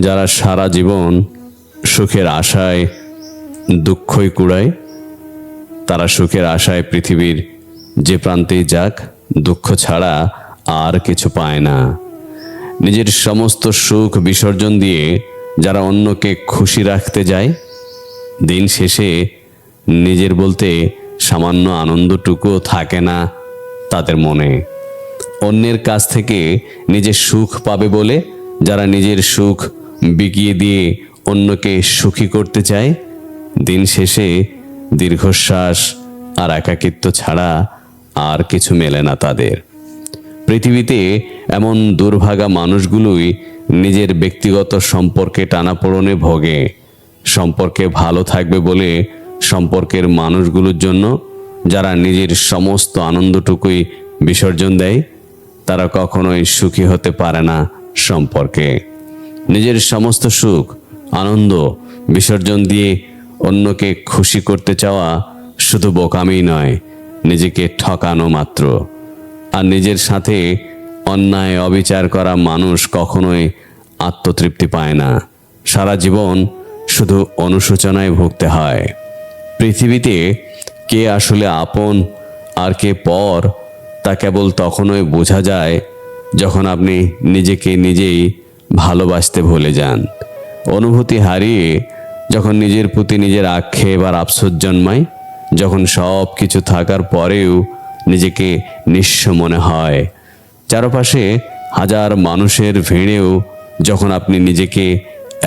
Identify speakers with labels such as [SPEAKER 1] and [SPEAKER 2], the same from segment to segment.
[SPEAKER 1] যারা সারা জীবন সুখের আশায় দুঃখই কুড়ায়, তারা সুখের আশায় পৃথিবীর যে প্রান্তেই যাক দুঃখ ছাড়া আর কিছু পায় না। নিজের সমস্ত সুখ বিসর্জন দিয়ে যারা অন্যকে খুশি রাখতে যায়, দিন শেষে নিজের বলতে সামান্য আনন্দটুকুও থাকে না তাদের মনে। অন্যের কাছ থেকে নিজের সুখ পাবে বলে যারা নিজের সুখ বিকিয়ে দিয়ে অন্যকে সুখী করতে চায়, দিন শেষে দীর্ঘশ্বাস আর একাকিত্ব ছাড়া আর কিছু মেলে না তাদের। পৃথিবীতে এমন দুর্ভাগা মানুষগুলোই নিজের ব্যক্তিগত সম্পর্কে টানাপোড়েনে ভোগে। সম্পর্কে ভালো থাকবে বলে সম্পর্কের মানুষগুলোর জন্য যারা নিজের সমস্ত আনন্দটুকুই বিসর্জন দেয়, তারা কখনোই সুখী হতে পারে না সম্পর্কে। নিজের সমস্ত সুখ আনন্দ বিসর্জন দিয়ে অন্যকে খুশি করতে চাওয়া শুধু বোকামি নয়, নিজেকে ঠকানো মাত্র। আর নিজের সাথে অন্যায় অবিচার করা মানুষ কখনোই আত্মতৃপ্তি পায় না, সারা জীবন শুধু অনুশোচনায় ভুগতে হয়। পৃথিবীতে কে আসলে আপন আর কে পর তা কেবল তখনই বোঝা যায় যখন আপনি নিজেকে নিজেই ভালোবাসতে ভুলে যান। অনুভূতি হারিয়ে যখন নিজের প্রতি নিজের আক্ষেপ আর আফসোস জন্মায়, যখন সব কিছু থাকার পরেও নিজেকে নিঃস্ব মনে হয়, চারপাশে হাজার মানুষের ভিড়েও যখন আপনি নিজেকে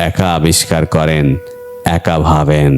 [SPEAKER 1] একা আবিষ্কার করেন, একা ভাবেন।